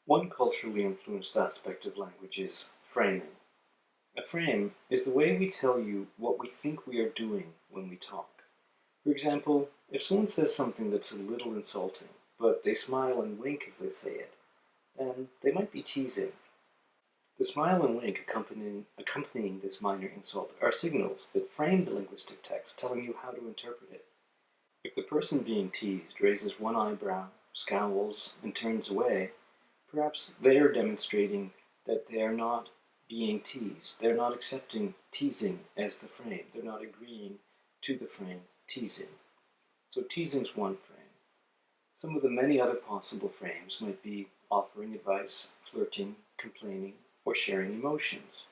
One culturally influenced aspect of language is framing. A frame is the way we tell you what we think we are doing when we talk. For example, if someone says something that's a little insulting, but they smile and wink as they say it, then they might be teasing. The smile and wink accompanying this minor insult are signals that frame the linguistic text, telling you how to interpret it. If the person being teased raises one eyebrow, scowls, and turns away, perhaps they are demonstrating that they are not being teased. They're not accepting teasing as the frame. They're not agreeing to the frame teasing. So teasing's one frame. Some of the many other possible frames might be offering advice, flirting, complaining, or sharing emotions.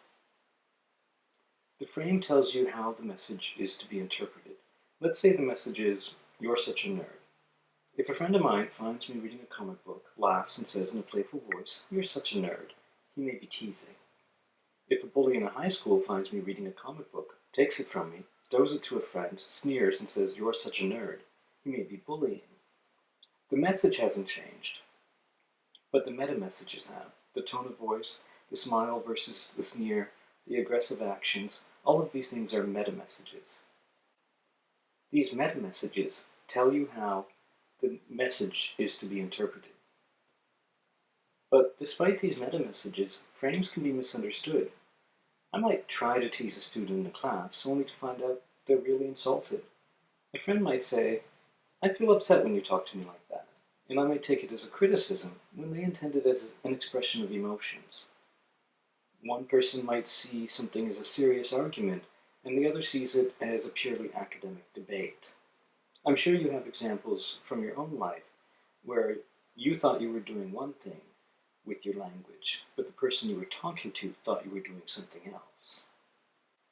The frame tells you how the message is to be interpreted. Let's say the message is, "You're such a nerd." If a friend of mine finds me reading a comic book, laughs, and says in a playful voice, "You're such a nerd," he may be teasing. If a bully in a high school finds me reading a comic book, takes it from me, throws it to a friend, sneers, and says, "You're such a nerd," he may be bullying. The message hasn't changed, but the meta-messages have. The tone of voice, the smile versus the sneer, the aggressive actions, all of these things are meta-messages. These meta-messages tell you how the message is to be interpreted. But despite these meta-messages, frames can be misunderstood. I might try to tease a student in a class, only to find out they're really insulted. A friend might say, "I feel upset when you talk to me like that," and I might take it as a criticism when they intend it as an expression of emotions. One person might see something as a serious argument, and the other sees it as a purely academic debate. I'm sure you have examples from your own life where you thought you were doing one thing with your language, but the person you were talking to thought you were doing something else.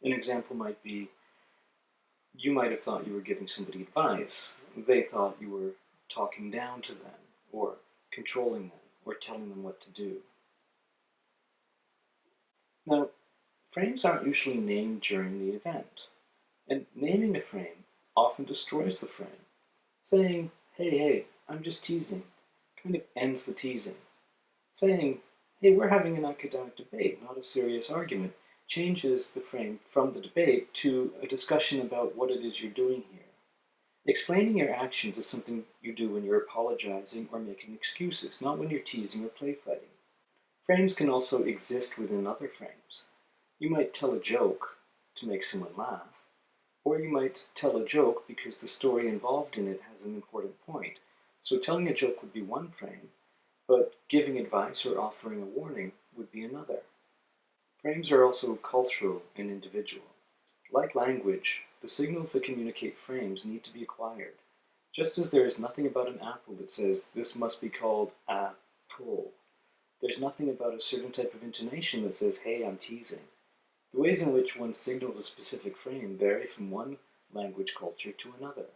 An example might be you might have thought you were giving somebody advice. They thought you were talking down to them, or controlling them, or telling them what to do. Now, frames aren't usually named during the event, and naming a frame often destroys the frame. Saying, "Hey, I'm just teasing," kind of ends the teasing. Saying, "Hey, we're having an academic debate, not a serious argument," changes the frame from the debate to a discussion about what it is you're doing here. Explaining your actions is something you do when you're apologizing or making excuses, not when you're teasing or play fighting. Frames can also exist within other frames. You might tell a joke to make someone laugh, or you might tell a joke because the story involved in it has an important point. So telling a joke would be one frame, but giving advice or offering a warning would be another. Frames are also cultural and individual. Like language, the signals that communicate frames need to be acquired. Just as there is nothing about an apple that says this must be called a-pull, there's nothing about a certain type of intonation that says, "Hey, I'm teasing." The ways in which one signals a specific frame vary from one language culture to another.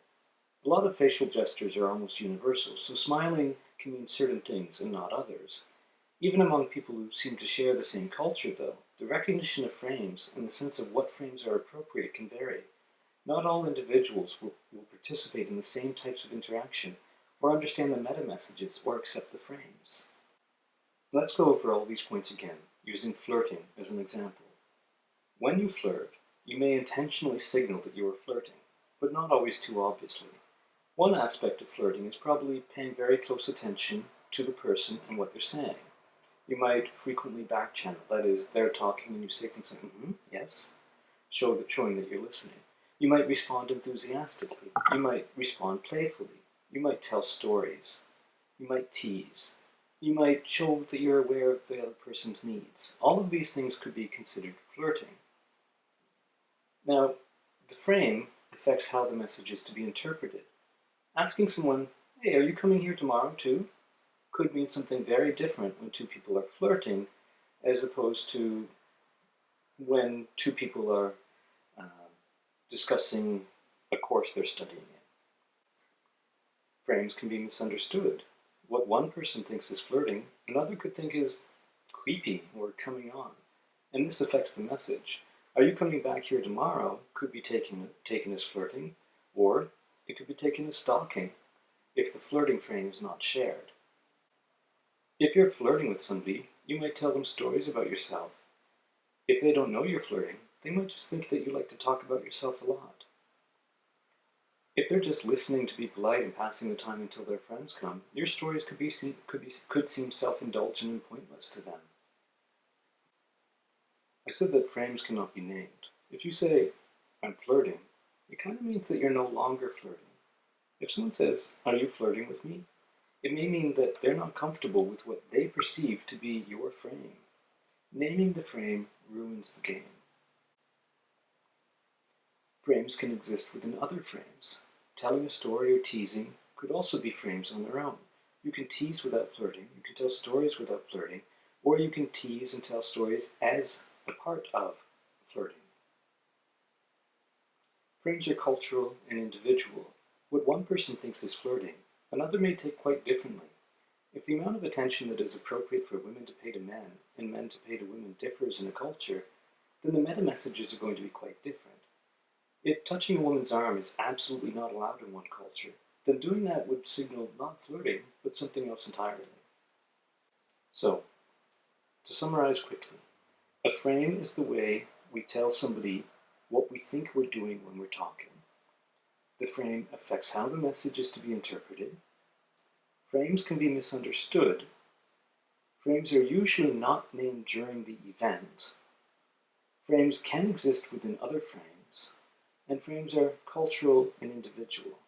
A lot of facial gestures are almost universal, so smiling can mean certain things and not others. Even among people who seem to share the same culture, though, the recognition of frames and the sense of what frames are appropriate can vary. Not all individuals will participate in the same types of interaction, or understand the meta-messages, or accept the frames. Let's go over all these points again, using flirting as an example. When you flirt, you may intentionally signal that you are flirting, but not always too obviously. One aspect of flirting is probably paying very close attention to the person and what they're saying. You might frequently back-channel, that is, they're talking and you say things like, yes, showing that you're listening. You might respond enthusiastically. You might respond playfully. You might tell stories. You might tease. You might show that you're aware of the other person's needs. All of these things could be considered flirting. Now, the frame affects how the message is to be interpreted. Asking someone, "Hey, are you coming here tomorrow too?" could mean something very different when two people are flirting as opposed to when two people are discussing a course they're studying in. Frames can be misunderstood. What one person thinks is flirting, another could think is creepy or coming on, and this affects the message. "Are you coming back here tomorrow?" could be taken as flirting, or it could be taken as stalking if the flirting frame is not shared. If you're flirting with somebody, you might tell them stories about yourself. If they don't know you're flirting, they might just think that you like to talk about yourself a lot. If they're just listening to be polite and passing the time until their friends come, your stories could seem self-indulgent and pointless to them. I said that frames cannot be named. If you say, "I'm flirting," it kind of means that you're no longer flirting. If someone says, "Are you flirting with me?" it may mean that they're not comfortable with what they perceive to be your frame. Naming the frame ruins the game. Frames can exist within other frames. Telling a story or teasing could also be frames on their own. You can tease without flirting, you can tell stories without flirting, or you can tease and tell stories as a part of flirting. Frames are cultural and individual. What one person thinks is flirting, another may take quite differently. If the amount of attention that is appropriate for women to pay to men and men to pay to women differs in a culture, then the meta messages are going to be quite different. If touching a woman's arm is absolutely not allowed in one culture, then doing that would signal not flirting, but something else entirely. So, to summarize quickly, a frame is the way we tell somebody what we think we're doing when we're talking. The frame affects how the message is to be interpreted. Frames can be misunderstood. Frames are usually not named during the event. Frames can exist within other frames, and frames are cultural and individual.